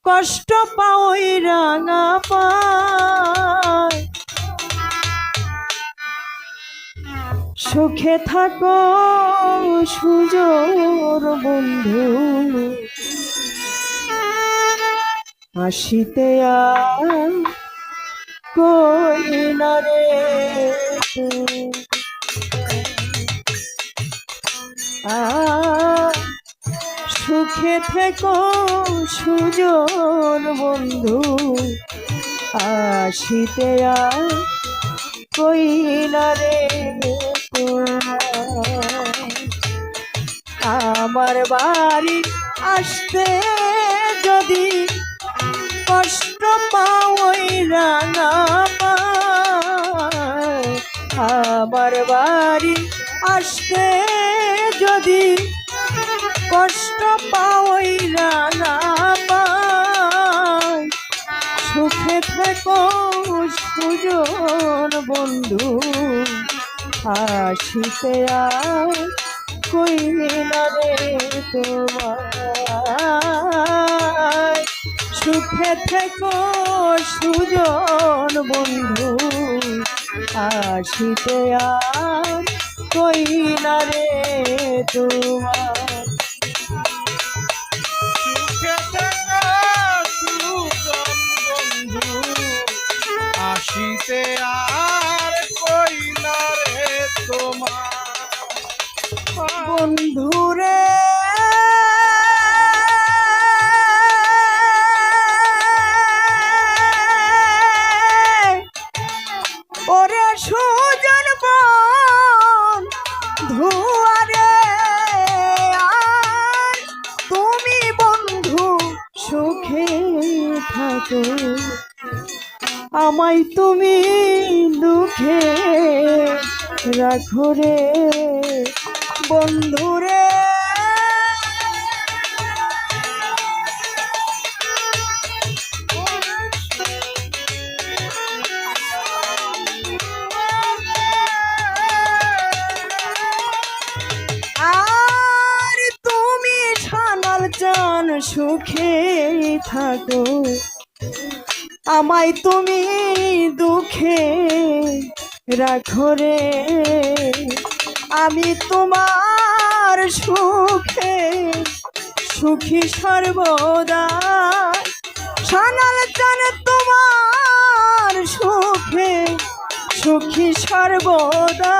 কষ্ট পাওই রাঙা পায়, সুখে থাকো সুজোর বন্ধু, আসিতে কই না রে। সুখে থেকো সুজন বন্ধু, আসিতে কই না রে। আমার বাড়ি আসতে যদি কষ্ট পাওই রাঙা পায়, আমার বাড়ি আসতে যদি কষ্ট পাওই রাঙা পায়, সুখে থেকো সুজন বন্ধু, আসিতে কই না রে তোমার। সুখে থেকো সুজন বন্ধু, আসিতে কই না রে তোমার। সুখে থেকো সুজন বন্ধু, আসিতে আর কই না রে তোমার। বন্ধুরে ওরে সুজন বন্ধুরে, আর তুমি বন্ধু সুখে থাকো, আমায় তুমি দুঃখে রাখো রে বন্ধুরে। আর তুমি ছানাল চান সুখে থাকো, আমায় তুমি দুঃখে রাখো রে। আমি তোমার সুখে সুখী সর্বদা, ছানাল চান তোমার সুখে সুখী সর্বদা।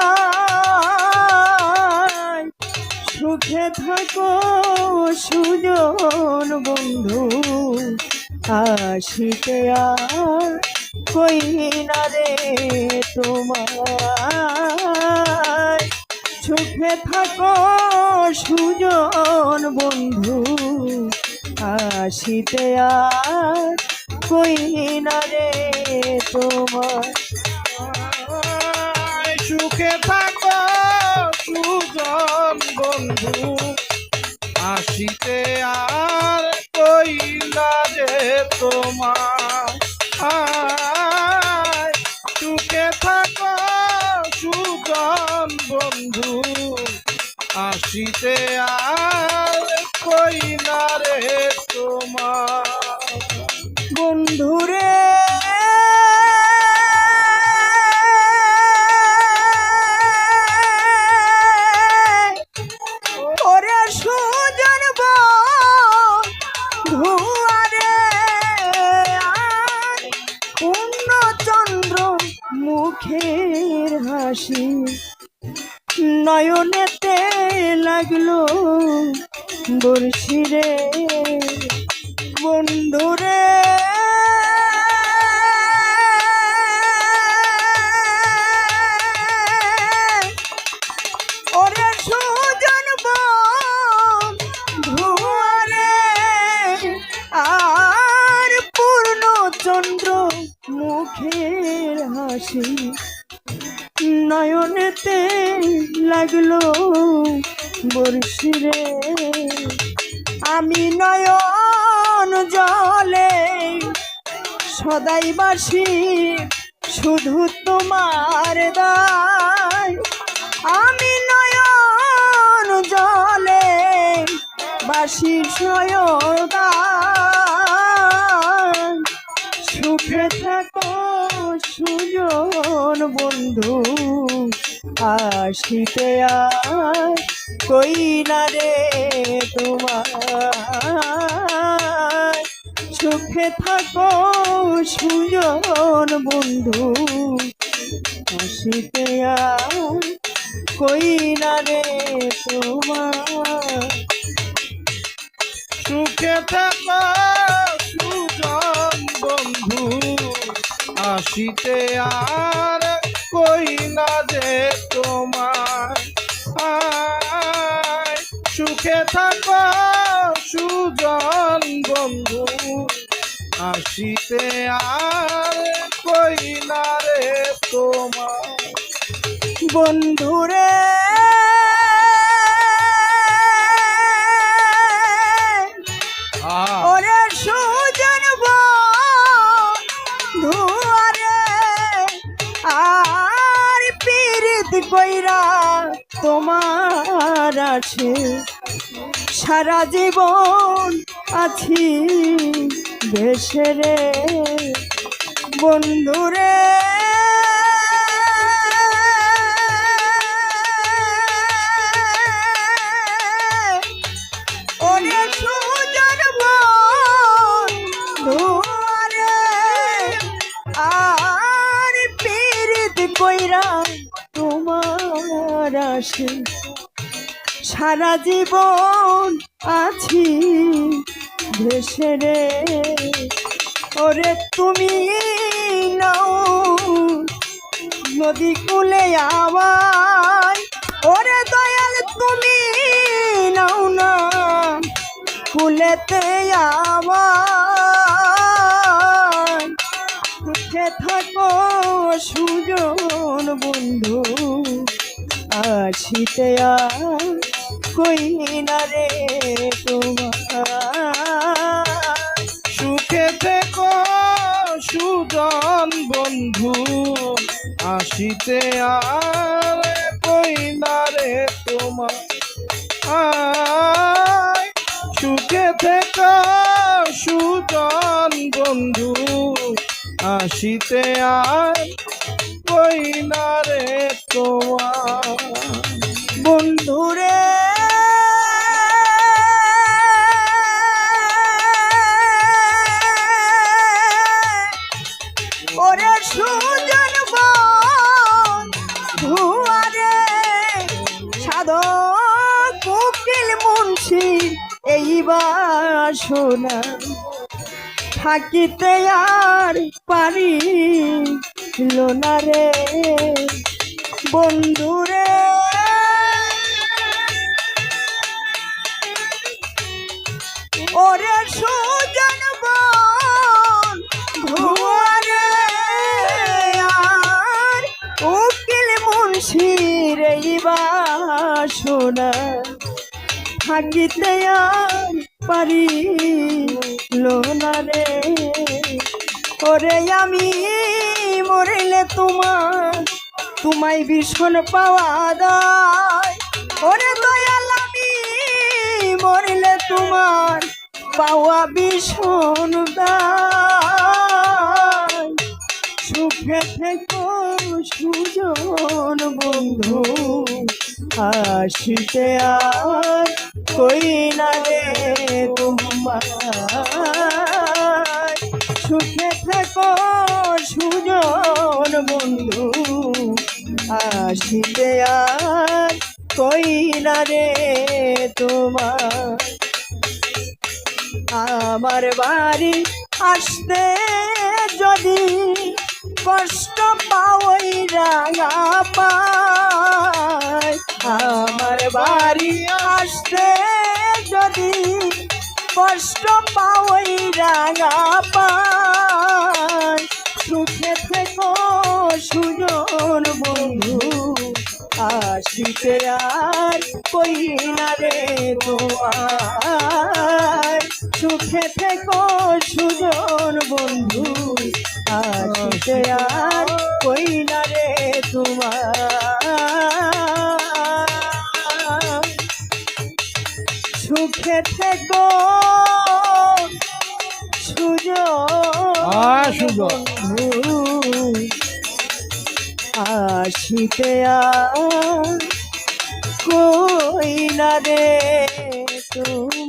সুখে থাকো সুজন বন্ধু, আসিতে কই না রে তোমার। সুখে থাকো সুজন বন্ধু, আসিতে কই না রে তোমার। সুখে থাকো সুজন বন্ধু, আসিতে আর কই না রে তোমার। সুখে থাকো সুজন বন্ধু, আসিতে আর কই না রে তোমার। বন্ধুরে ওরে সুজন বন্ধুরে, পূর্ণচন্দ্র মুখের হাসি নয়নেতে লাগলো বর্ষিরে বন্ধুরে। ওরে সুজন বন্ধুরে, আর পূর্ণচন্দ্র মুখের হাসি নয়নেতে লাগলো বর্ষিরে। আমি নয়ন জলে সদাই বাসি শুধু তোমার দায়, আমি নয়ন জলে বাসি সয়দা। সুজন বন্ধু আসিতে আর কই না রে তোমার সুখে থাকো সুজন বন্ধু আসিতে আর কই না রে তোমার সুখে থাকা সুজন বন্ধু আসিতে আর কই না যে তোমার আয়, সুখে থাকা সুজন বন্ধু আসিতে আর কই না রে তোমার বন্ধুরে ওরে সুজন বন্ধুরে আর পীড়িত কইরা তোমার আছে সারা জীবন আছি দেশে রে বন্ধুরে ওরে সুজন বন্ধুরে আর পীড়িত কইরা তোমার আসে সারা জীবন আছি দেশে রে ওরে তুমি নাও নদী কূলে আমার ওরে দয়াল তুমি নাও না কুলেতে আমার সুখে থাকো সুজন বন্ধু আসিতে আর কই না রে তোমার সুখে থেকো সুজন বন্ধু আসিতে আর কই না রে তোমার আয়, সুখে থেকো সুজন বন্ধু আসিতে আর কই না রে তোমার বন্ধুরে ওরে সুজন বন্ধুরে সাধক উকিল মুন্সি এই বাসনা থাকিতে আর পারি না রে বন্ধুরে ওরে সুজন বন্ধুরে আর উকিল মুন্সির এই বাসনা থাকিতে আর পারি না রে ওরে আমি মরিলে তোমায় ভীষণ পাওয়া দায় ওরে দয়াল আমি মরিলে তোমার পাওয়া ভীষণ দায় সুখে থেকো সুজন বন্ধু আসিতে আর কই না রে তোমার সুখে থেকো সুজন বন্ধু আসিতে আর কই না রে তোমার আমার বাড়ি আসতে যদি কষ্ট পাওই রাঙা পায় আমার বাড়ি আসতে যদি কষ্ট পাওই রাঙা পায় সুখে থেকো সুজন বন্ধু আসিতে আর কই না রে তোমার সুখে থেকো সুজন বন্ধু আসিতে আর কই না রে তোমার সুখে থেকো সুজন সুজন বন্ধু আসিতে আর কই না রে তুমি।